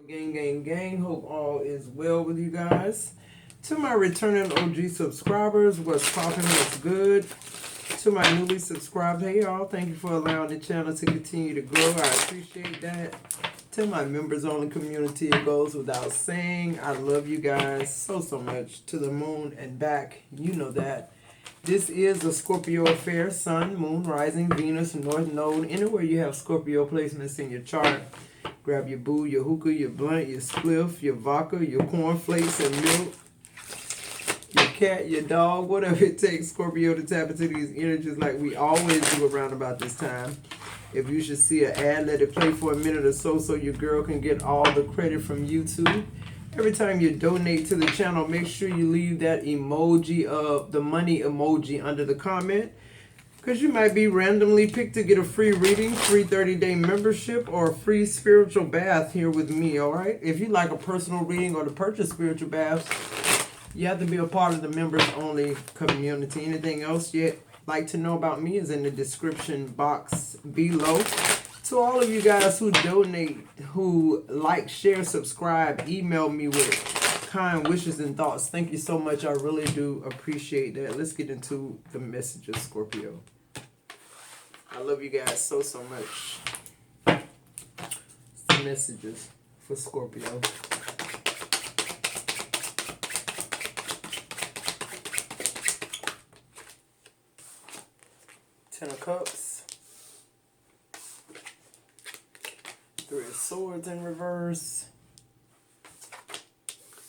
Gang, gang, gang. Hope all is well with you guys. To my returning OG subscribers, what's popping, what's good. To my newly subscribed, hey y'all, thank you for allowing the channel to continue to grow. I appreciate that. To my members only community, it goes without saying. I love you guys so much. To the moon and back, you know that. This is a Scorpio affair, Sun, Moon, Rising, Venus, North Node. Anywhere you have Scorpio placements in your chart, grab your boo, your hookah, your blunt, your spliff, your vodka, your cornflakes and milk, your cat, your dog, whatever it takes, Scorpio, to tap into these energies like we always do around about this time. If you should see an ad, let it play for a minute or so your girl can get all the credit from YouTube. Every time you donate to the channel, make sure you leave that emoji of the money emoji under the comment, because you might be randomly picked to get a free reading, free 30-day membership, or a free spiritual bath here with me, all right? If you like a personal reading or to purchase spiritual baths, you have to be a part of the members only community. Anything else you'd like to know about me is in the description box below. To all of you guys who donate, who like, share, subscribe, email me with kind wishes and thoughts, thank you so much. I really do appreciate that. Let's get into the messages, Scorpio. I love you guys so much. It's the messages for Scorpio. Ten of Cups. Three of Swords in reverse.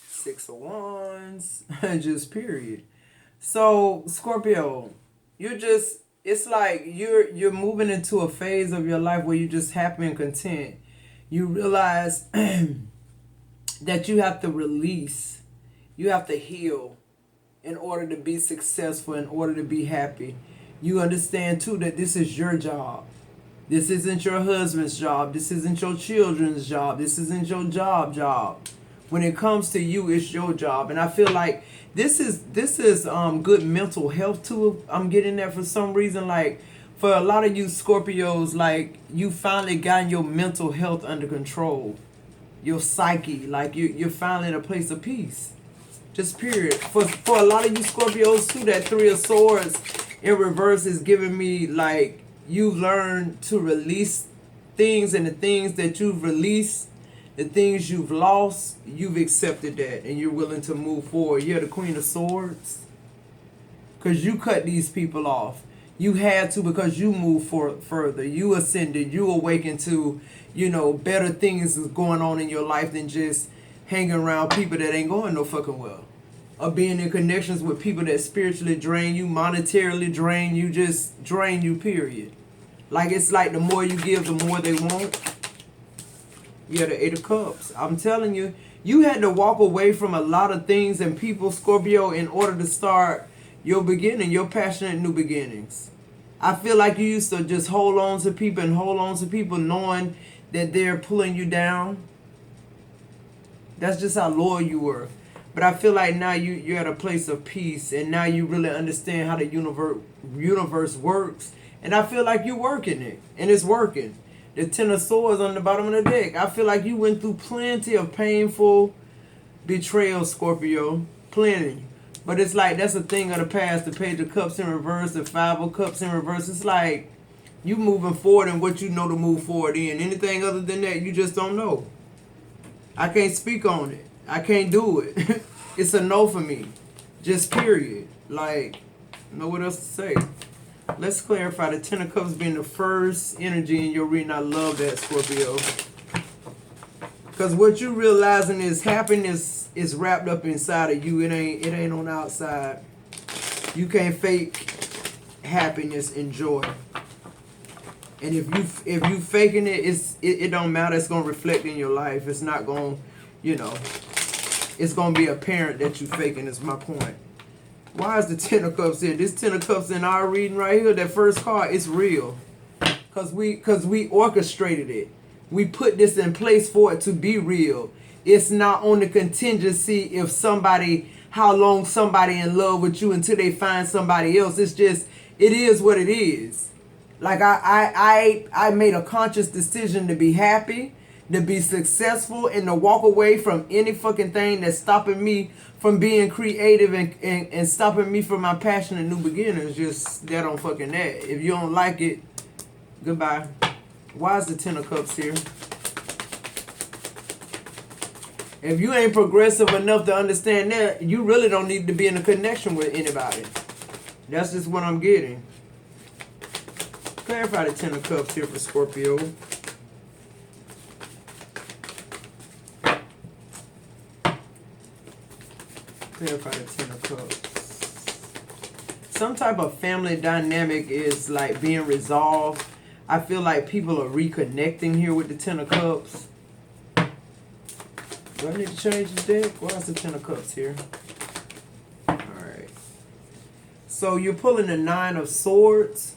Six of Wands. Just period. So, Scorpio, it's like you're moving into a phase of your life where you're just happy and content. You realize that you have to release. You have to heal in order to be successful, in order to be happy. You understand, too, that this is your job. This isn't your husband's job. This isn't your children's job. This isn't your job. When it comes to you, it's your job. And I feel like this is good mental health too. I'm getting that for some reason. Like, for a lot of you Scorpios, like, you finally gotten your mental health under control. Your psyche. Like, you're finally in a place of peace. Just period. For a lot of you Scorpios too, that Three of Swords in reverse is giving me, like, you've learned to release things, and the things that you've released, the things you've lost, you've accepted that, and you're willing to move forward. You're the Queen of Swords, because you cut these people off. You had to, because you moved further. You ascended. You awakened to, better things is going on in your life than just hanging around people that ain't going no fucking well. Or being in connections with people that spiritually drain you, monetarily drain you, just drain you, period. Like, it's like the more you give, the more they want. Yeah, the Eight of Cups. I'm telling you, you had to walk away from a lot of things and people, Scorpio, in order to start your beginning, your passionate new beginnings. I feel like you used to just hold on to people knowing that they're pulling you down. That's just how loyal you were. But I feel like now you're at a place of peace, and now you really understand how the universe works. And I feel like you're working it, and it's working. The Ten of Swords on the bottom of the deck. I feel like you went through plenty of painful betrayal, Scorpio. Plenty. But it's like that's a thing of the past. The Page of Cups in reverse, the Five of Cups in reverse. It's like you moving forward in what you know to move forward in. Anything other than that, you just don't know. I can't speak on it. I can't do it. It's a no for me. Just period. Like, know what else to say. Let's clarify the Ten of Cups being the first energy in your reading. I love that, Scorpio. Because what you're realizing is happiness is wrapped up inside of you. It ain't on the outside. You can't fake happiness and joy. And if you faking it, it don't matter. It's gonna reflect in your life. It's not gonna, it's gonna be apparent that you faking. Is my point. Why is the Ten of Cups here? This Ten of Cups in our reading right here, that first card, it's real. Cause we orchestrated it. We put this in place for it to be real. It's not on the contingency if how long somebody in love with you until they find somebody else. It's just, it is what it is. Like I made a conscious decision to be happy, to be successful and to walk away from any fucking thing that's stopping me from being creative and stopping me from my passion and new beginnings. Just that on fucking that. If you don't like it, goodbye. Why is the Ten of Cups here? If you ain't progressive enough to understand that, you really don't need to be in a connection with anybody. That's just what I'm getting. Clarify the Ten of Cups here for Scorpio. Clarify the Ten of Cups. Some type of family dynamic is like being resolved. I feel like people are reconnecting here with the Ten of Cups. Do I need to change the deck? Why is the Ten of Cups here? Alright. So you're pulling the Nine of Swords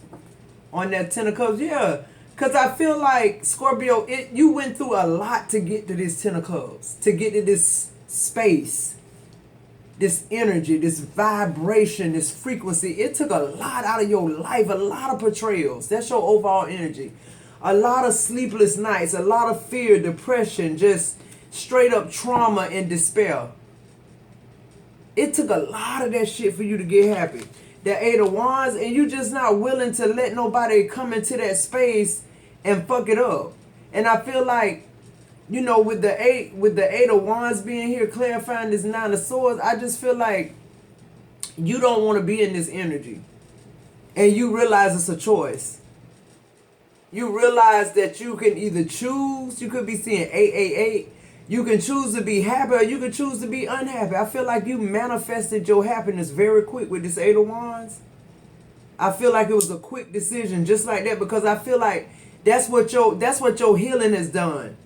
on that Ten of Cups. Yeah. Because I feel like, Scorpio, you went through a lot to get to this Ten of Cups. To get to this space. This energy, this vibration, this frequency. It took a lot out of your life. A lot of betrayals. That's your overall energy. A lot of sleepless nights. A lot of fear, depression, just straight up trauma and despair. It took a lot of that shit for you to get happy. The Eight of Wands, and you just not willing to let nobody come into that space and fuck it up. And I feel like, you know, with the Eight of Wands being here, clarifying this Nine of Swords, I just feel like you don't want to be in this energy. And you realize it's a choice. You realize that you can either choose, you could be seeing 888. You can choose to be happy or you can choose to be unhappy. I feel like you manifested your happiness very quick with this Eight of Wands. I feel like it was a quick decision just like that, because I feel like that's what your healing has done.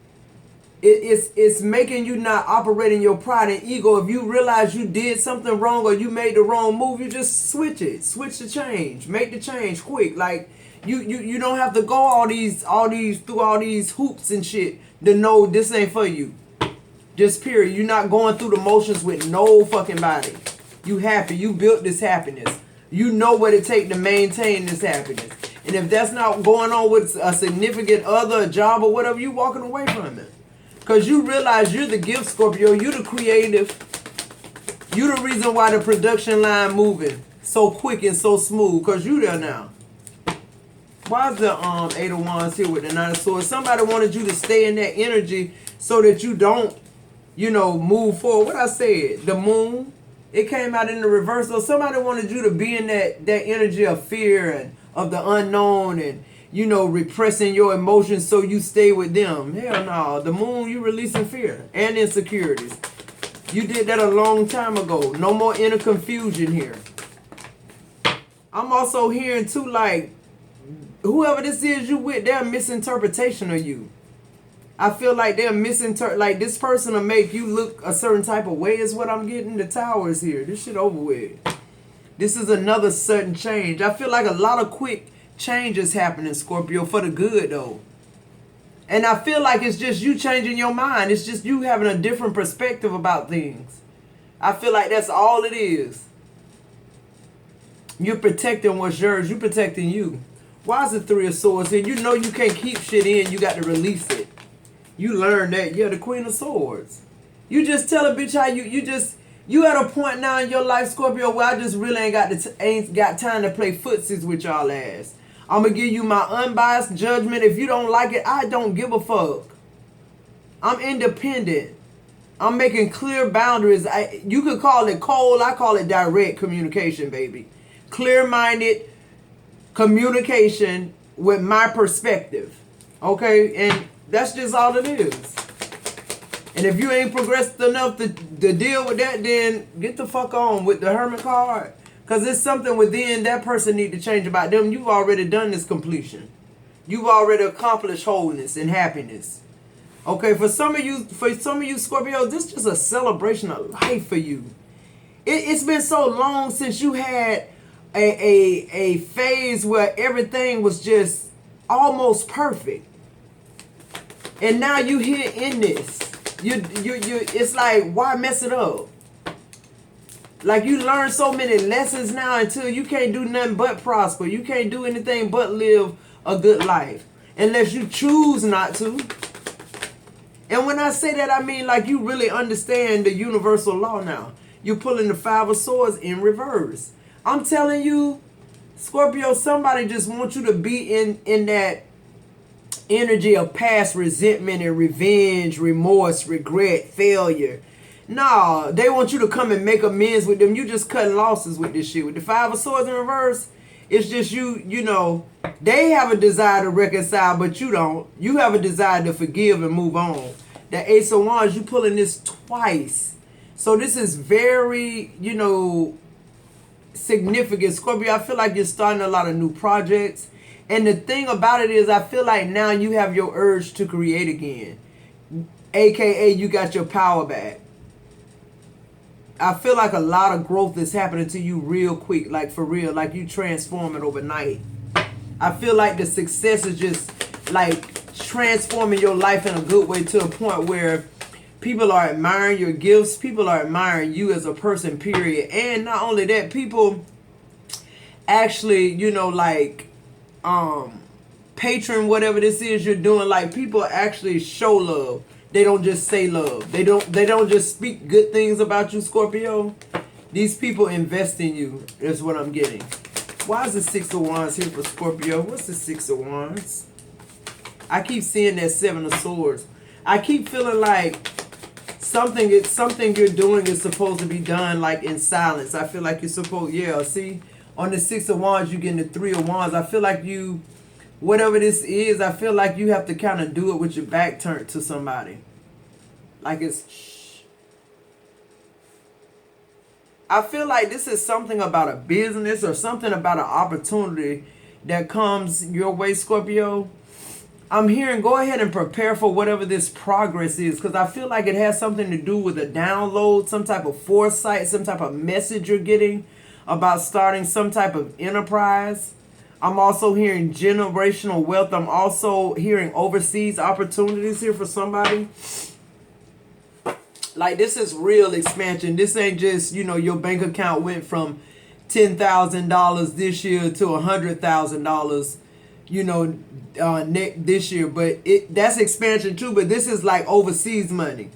It's making you not operating your pride and ego. If you realize you did something wrong or you made the wrong move, you just switch it. Switch the change. Make the change quick. Like you don't have to go through all these hoops and shit to know this ain't for you. Just period. You're not going through the motions with no fucking body. You happy. You built this happiness. You know what it takes to maintain this happiness. And if that's not going on with a significant other, a job or whatever, you walking away from it. Because you realize you're the gift, Scorpio. You're the creative. You're the reason why the production line moving so quick and so smooth. Because you there now. Why is the Eight of Wands here with the Nine of Swords? Somebody wanted you to stay in that energy so that you don't, you know, move forward. What I said, the moon, it came out in the reverse. So somebody wanted you to be in that energy of fear and of the unknown and, you know, repressing your emotions so you stay with them. Hell no. The moon, you releasing fear and insecurities. You did that a long time ago. No more inner confusion here. I'm also hearing too, like, whoever this is you with, their misinterpretation of you. I feel like they're like this person will make you look a certain type of way is what I'm getting. The Tower is here. This shit over with. This is another sudden change. I feel like a lot of quick changes happening, Scorpio, for the good though. And I feel like it's just you changing your mind. It's just you having a different perspective about things. I feel like that's all it is. You're protecting what's yours. You're protecting you. Why is the Three of Swords here? You know you can't keep shit in. You got to release it. You learn that. Yeah, the Queen of Swords. You just tell a bitch how you at a point now in your life, Scorpio, where I just really ain't got time to play footsies with y'all ass. I'm going to give you my unbiased judgment. If you don't like it, I don't give a fuck. I'm independent. I'm making clear boundaries. You could call it cold. I call it direct communication, baby. Clear-minded communication with my perspective. Okay? And that's just all it is. And if you ain't progressed enough to deal with that, then get the fuck on with the Hermit card. Because it's something within that person need to change about them. You've already done this completion. You've already accomplished wholeness and happiness. Okay, for some of you Scorpios, this is just a celebration of life for you. It's been so long since you had a phase where everything was just almost perfect. And now you here in this. It's like, why mess it up? Like you learn so many lessons now until you can't do nothing but prosper. You can't do anything but live a good life. Unless you choose not to. And when I say that, I mean like you really understand the universal law now. You're pulling the Five of Swords in reverse. I'm telling you, Scorpio, somebody just wants you to be in that energy of past resentment and revenge, remorse, regret, failure. Nah, they want you to come and make amends with them. You just cutting losses with this shit. With the Five of Swords in reverse, it's just you know, they have a desire to reconcile, but you don't. You have a desire to forgive and move on. The Ace of Wands, you pulling this twice. So this is very, you know, significant. Scorpio, I feel like you're starting a lot of new projects. And the thing about it is I feel like now you have your urge to create again. AKA you got your power back. I feel like a lot of growth is happening to you real quick, like for real, like you transforming overnight. I feel like the success is just like transforming your life in a good way to a point where people are admiring your gifts, people are admiring you as a person, period. And not only that, people actually, you know, like patron whatever this is you're doing, like people actually show love. They don't just say love. They don't just speak good things about you, Scorpio. These people invest in you, is what I'm getting. Why is the Six of Wands here for Scorpio? What's the Six of Wands? I keep seeing that Seven of Swords. I keep feeling like something you're doing is supposed to be done like in silence. I feel like you're supposed, yeah, see? On the Six of Wands, you get the Three of Wands. I feel like you, whatever this is, I feel like you have to kind of do it with your back turned to somebody. Like it's, shh. I feel like this is something about a business or something about an opportunity that comes your way, Scorpio. I'm hearing go ahead and prepare for whatever this progress is, because I feel like it has something to do with a download, some type of foresight, some type of message you're getting about starting some type of enterprise. I'm also hearing generational wealth. I'm also hearing overseas opportunities here for somebody. Like this is real expansion. This ain't just, you know, your bank account went from $10,000 this year to $100,000, you know, this year. But that's expansion too. But this is like overseas money.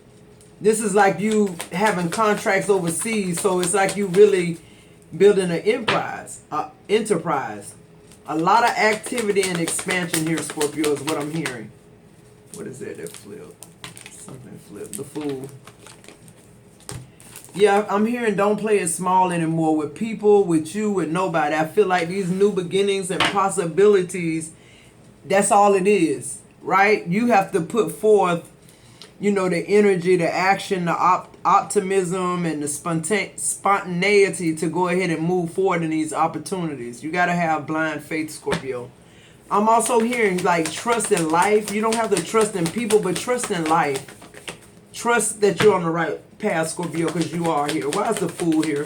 This is like you having contracts overseas. So it's like you really building an enterprise. A lot of activity and expansion here, Scorpio, is what I'm hearing. What is that flipped? Something flipped. The Fool. Yeah, I'm hearing don't play it small anymore with people, with you, with nobody. I feel like these new beginnings and possibilities, that's all it is, right? You have to put forth, you know, the energy, the action, the optimism, and the spontaneity to go ahead and move forward in these opportunities. You got to have blind faith, Scorpio. I'm also hearing like trust in life. You don't have to trust in people, but trust in life. Trust that you're on the right path, Scorpio, because you are here. Why is the Fool here?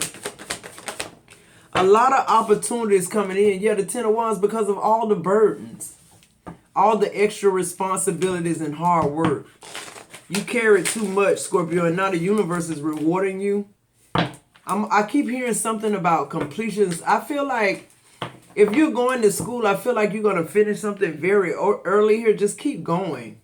A lot of opportunities coming in. Yeah, the Ten of Wands, because of all the burdens, all the extra responsibilities and hard work. You carry too much, Scorpio, and now the universe is rewarding you. I keep hearing something about completions. I feel like if you're going to school, I feel like you're going to finish something very early here. Just keep going.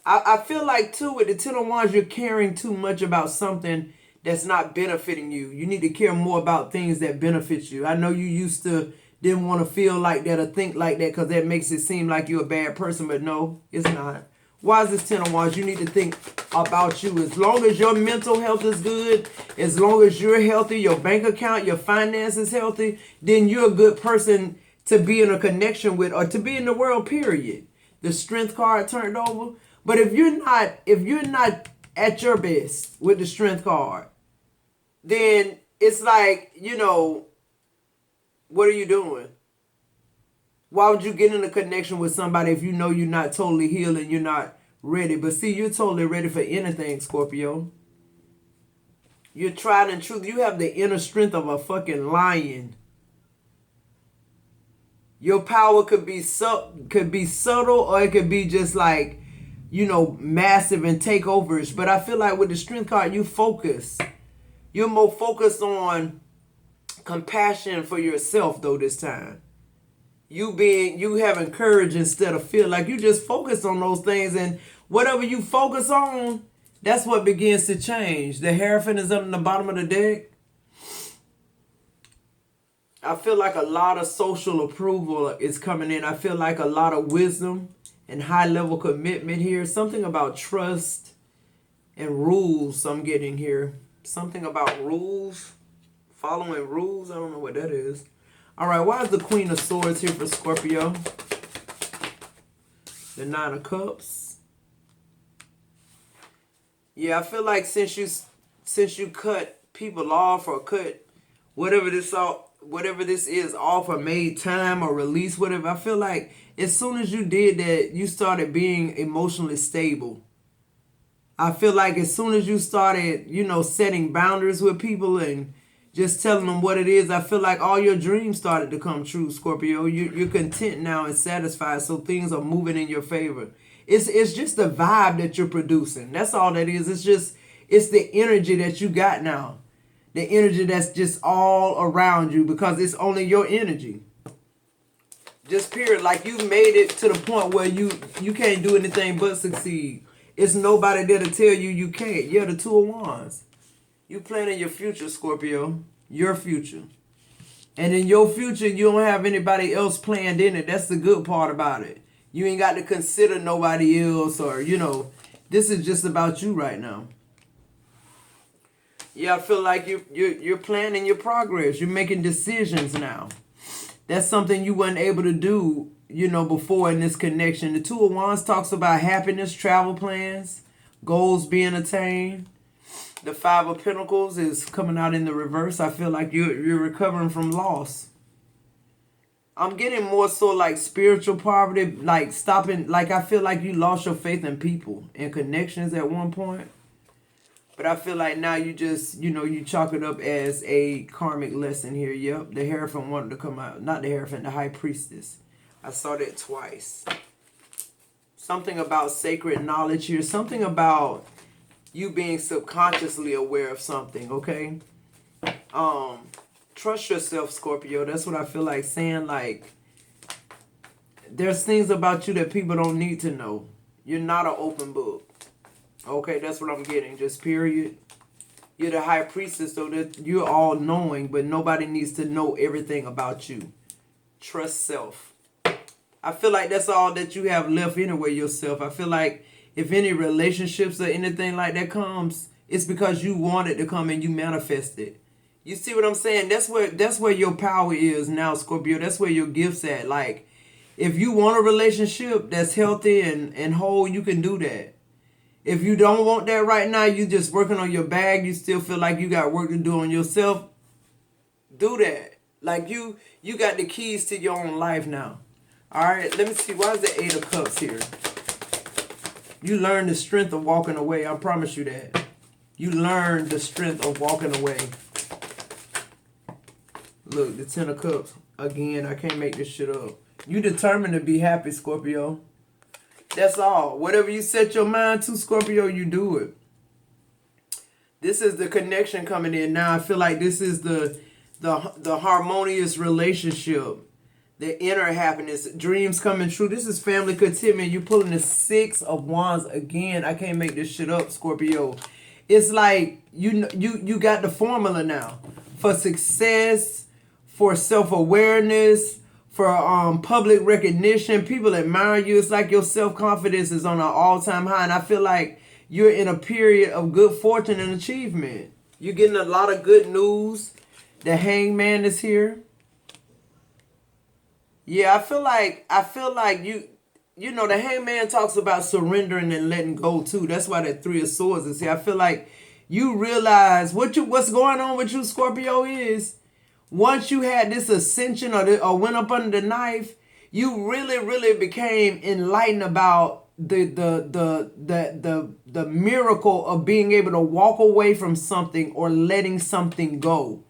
I feel like, too, with the Ten of Wands, you're caring too much about something that's not benefiting you. You need to care more about things that benefit you. I know you used to didn't want to feel like that or think like that because that makes it seem like you're a bad person, but no, it's not. Why is this Ten of Wands? You need to think about you. As long as your mental health is good, as long as you're healthy, your bank account, your finances healthy, then you're a good person to be in a connection with or to be in the world, period. The Strength card turned over. But if you're not at your best with the Strength card, then it's like, you know, what are you doing? Why would you get in a connection with somebody if you know you're not totally healed and you're not ready? But see, you're totally ready for anything, Scorpio. You're tried and true. You have the inner strength of a fucking lion. Your power could be subtle or it could be just like, you know, massive and takeovers. But I feel like with the Strength card, you focus. You're more focused on compassion for yourself, though, this time. You having courage instead of fear. Like, you just focus on those things. And Whatever you focus on, that's what begins to change. The Hierophant is up in the bottom of the deck. I feel like a lot of social approval is coming in. I feel like a lot of wisdom and high level commitment here. Something about trust and rules I'm getting here. Something about rules. Following rules. I don't know what that is. Alright, why is the Queen of Swords here for Scorpio? The Nine of Cups. Yeah, I feel like since you cut people off or cut whatever this is off or made time or release whatever, I feel like as soon as you did that, you started being emotionally stable. I feel like as soon as you started, setting boundaries with people and just telling them what it is, I feel like all your dreams started to come true, Scorpio. You're content now and satisfied, so things are moving in your favor. It's just the vibe that you're producing. That's all that is. It's the energy that you got now. The energy that's just all around you because it's only your energy. Just period. Like you've made it to the point where you can't do anything but succeed. It's nobody there to tell you can't. You're the Two of Wands. You planning your future, Scorpio. Your future. And in your future, you don't have anybody else planned in it. That's the good part about it. You ain't got to consider nobody else or, this is just about you right now. Yeah, I feel like you're planning your progress. You're making decisions now. That's something you weren't able to do, before in this connection. The Two of Wands talks about happiness, travel plans, goals being attained. The Five of Pentacles is coming out in the reverse. I feel like you're recovering from loss. I'm getting more so like spiritual poverty, like stopping, like I feel like you lost your faith in people and connections at one point. But I feel like now you just, you chalk it up as a karmic lesson here. Yep, the Hierophant wanted to come out. Not the Hierophant, the High Priestess. I saw that twice. Something about sacred knowledge here. Something about you being subconsciously aware of something, okay? Trust yourself, Scorpio. That's what I feel like saying. Like, there's things about you that people don't need to know. You're not an open book. Okay, that's what I'm getting. Just period. You're the High Priestess, so that you're all knowing, but nobody needs to know everything about you. Trust self. I feel like that's all that you have left anyway, yourself. I feel like if any relationships or anything like that comes, it's because you want it to come and you manifest it. You see what I'm saying? That's where your power is now, Scorpio. That's where your gift's at. Like, if you want a relationship that's healthy and whole, you can do that. If you don't want that right now, you just working on your bag, you still feel like you got work to do on yourself, do that. Like you got the keys to your own life now. All right, let me see. Why is the Eight of Cups here? You learn the strength of walking away. I promise you that. You learn the strength of walking away. Look, the Ten of Cups. Again, I can't make this shit up. You determined to be happy, Scorpio. That's all. Whatever you set your mind to, Scorpio, you do it. This is the connection coming in now. I feel like this is the harmonious relationship. The inner happiness, dreams coming true. This is family contentment. You're pulling the Six of Wands again. I can't make this shit up, Scorpio. It's like you got the formula now for success, for self-awareness, for public recognition. People admire you. It's like your self-confidence is on an all-time high. And I feel like you're in a period of good fortune and achievement. You're getting a lot of good news. The Hangman is here. Yeah, I feel like the Hangman talks about surrendering and letting go too. That's why that Three of Swords is here. I feel like you realize what's going on with you, Scorpio, is once you had this ascension or went up under the knife, you really, really became enlightened about the miracle of being able to walk away from something or letting something go.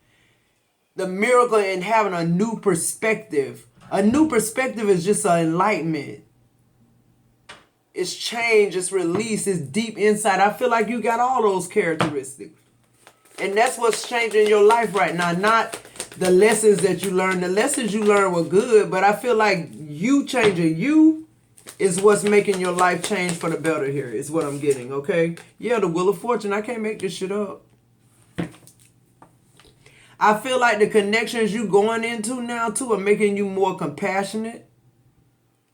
The miracle in having a new perspective. A new perspective is just an enlightenment. It's change, it's release, it's deep insight. I feel like you got all those characteristics. And that's what's changing your life right now. Not the lessons that you learned. The lessons you learned were good, but I feel like you changing you is what's making your life change for the better here, is what I'm getting, okay? Yeah, the Wheel of Fortune. I can't make this shit up. I feel like the connections you going into now, too, are making you more compassionate.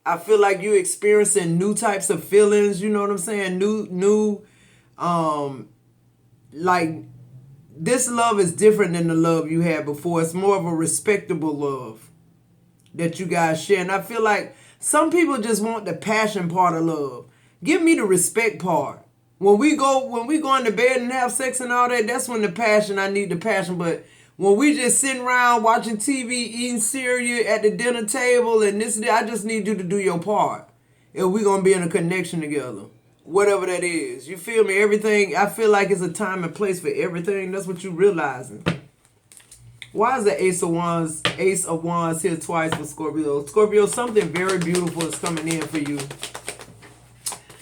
I feel like you experiencing new types of feelings, you know what I'm saying? Like, this love is different than the love you had before. It's more of a respectable love that you guys share. And I feel like some people just want the passion part of love. Give me the respect part. When we go into bed and have sex and all that, that's when the passion, I need the passion. But when we just sitting around watching TV, eating cereal at the dinner table and this, I just need you to do your part. And we're going to be in a connection together. Whatever that is. You feel me? Everything, I feel like it's a time and place for everything. That's what you realizing. Why is the Ace of Wands here twice for Scorpio? Scorpio, something very beautiful is coming in for you.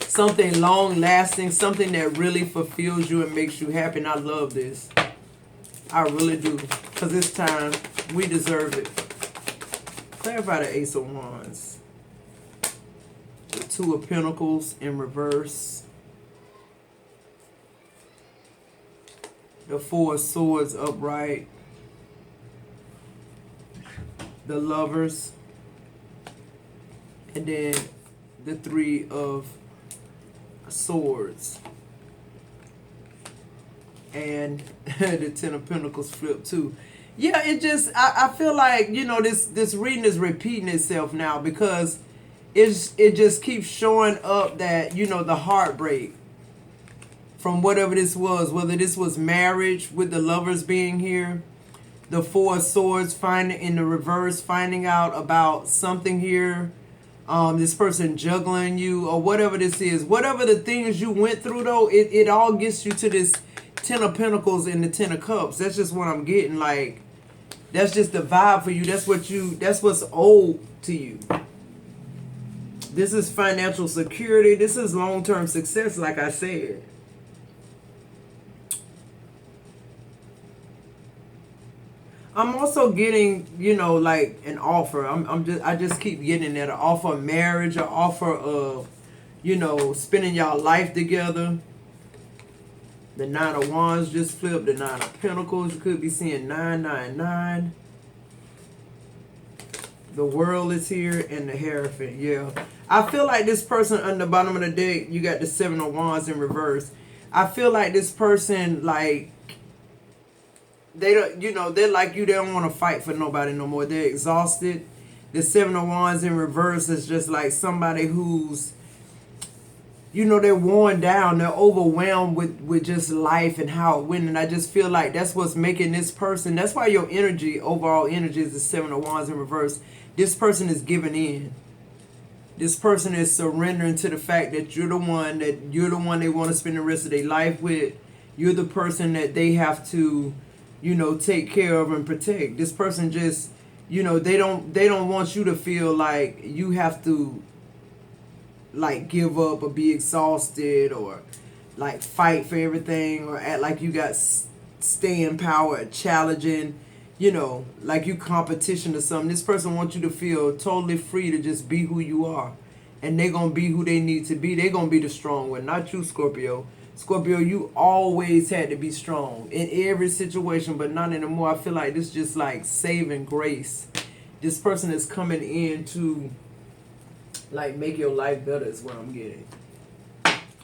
Something long lasting, something that really fulfills you and makes you happy. And I love this. I really do. Because it's time. We deserve it. Clarify the Ace of Wands. The Two of Pentacles in reverse. The Four of Swords upright. The Lovers. And then the Three of Swords. And the Ten of Pentacles flipped too. Yeah, it just, I feel like, you know, this reading is repeating itself now because it just keeps showing up that, you know, the heartbreak from whatever this was, whether this was marriage with the Lovers being here, the Four of Swords finding in the reverse, finding out about something here, this person juggling you or whatever this is, whatever the things you went through though, it all gets you to this Ten of Pentacles and the Ten of Cups. That's just what I'm getting. Like, that's just the vibe for you. That's what's owed to you. This is financial security. This is long-term success, like I said. I'm also getting, you know, like an offer. I just keep getting that, an offer of marriage, an offer of, you know, spending y'all life together. The Nine of Wands just flipped. The Nine of Pentacles. You could be seeing 999. The World is here and the Hierophant. Yeah. I feel like this person on the bottom of the deck, you got the Seven of Wands in reverse. I feel like this person, like, they don't, you know, they're like you. They don't want to fight for nobody no more. They're exhausted. The Seven of Wands in reverse is just like somebody who's, you know, they're worn down. They're overwhelmed with just life and how it went. And I just feel like that's what's making this person. That's why your energy, overall energy, is the Seven of Wands in reverse. This person is giving in. This person is surrendering to the fact that you're the one they want to spend the rest of their life with. You're the person that they have to, you know, take care of and protect. This person just, you know, they don't want you to feel like you have to, like, give up or be exhausted or like fight for everything or act like you got staying power, challenging, you know, like you competition or something. This person wants you to feel totally free to just be who you are. And they're going to be who they need to be. They're going to be the strong one. Not you, Scorpio. Scorpio, you always had to be strong in every situation, but not anymore. I feel like this is just like saving grace. This person is coming in to, like, make your life better is what I'm getting.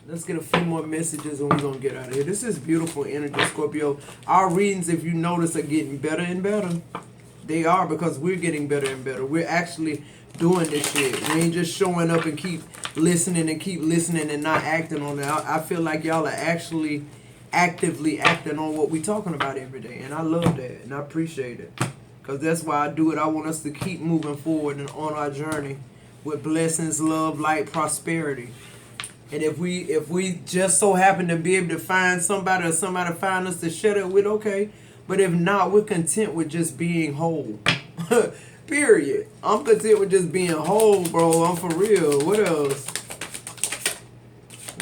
Let's get a few more messages and we're going to get out of here. This is beautiful energy, Scorpio. Our readings, if you notice, are getting better and better. They are, because we're getting better and better. We're actually doing this shit. We ain't just showing up and keep listening and not acting on it. I feel like y'all are actually actively acting on what we're talking about every day. And I love that and I appreciate it. Because that's why I do it. I want us to keep moving forward and on our journey with blessings, love, light, prosperity. And if we just so happen to be able to find somebody or somebody find us to share it with, okay. But if not, we're content with just being whole. Period. I'm content with just being whole, bro. I'm for real. What else?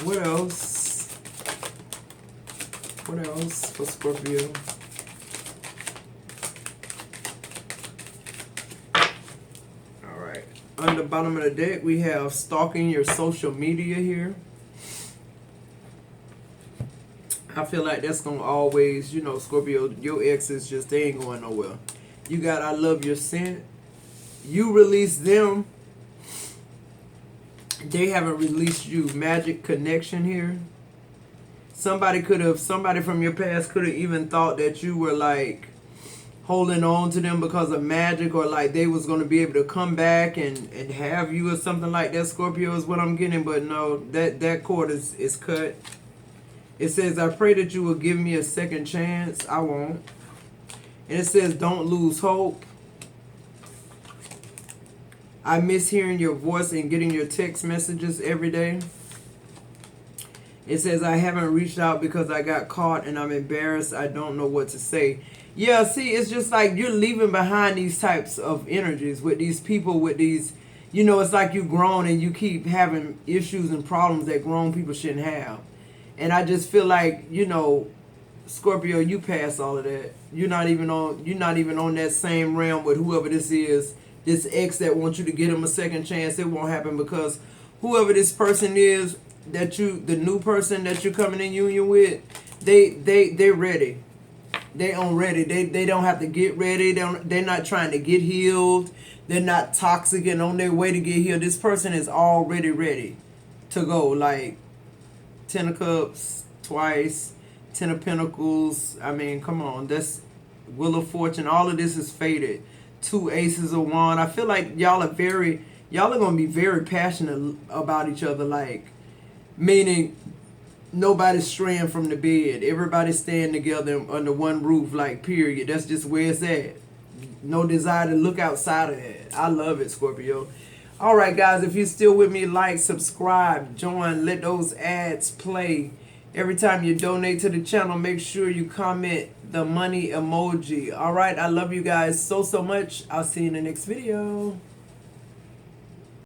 What else? What else for Scorpio? All right. On the bottom of the deck, we have stalking your social media here. I feel like that's going to always, you know, Scorpio, your exes just, they ain't going nowhere. You got I love your scent. You release them. They haven't released you. Magic connection here. Somebody from your past could have even thought that you were like holding on to them because of magic, or like they was going to be able to come back and have you or something like that. Scorpio is what I'm getting, but no, that cord is cut. It says, I pray that you will give me a second chance. I won't. And it says, don't lose hope. I miss hearing your voice and getting your text messages every day. It says, I haven't reached out because I got caught and I'm embarrassed. I don't know what to say. Yeah, see, it's just like you're leaving behind these types of energies with these people, with these, you know, it's like you've grown and you keep having issues and problems that grown people shouldn't have. And I just feel like, you know, Scorpio, you pass all of that. You're not even on that same realm with whoever this is, this ex that wants you to give him a second chance. It won't happen, because whoever this person is, the new person that you're coming in union with, they're ready. They on ready. They don't have to get ready. They're not trying to get healed. They're not toxic and on their way to get healed. This person is already ready to go. Like 10 of Cups twice, 10 of Pentacles. I mean, come on. That's Wheel of Fortune. All of this is faded. 2 Aces of Wands. I feel like y'all are going to be very passionate about each other. Like, meaning nobody's straying from the bed. Everybody's staying together under one roof, like, period. That's just where it's at. No desire to look outside of that. I love it, Scorpio. All right, guys, if you're still with me, like, subscribe, join, let those ads play. Every time you donate to the channel, make sure you comment the money emoji. All right, I love you guys so much. I'll see you in the next video.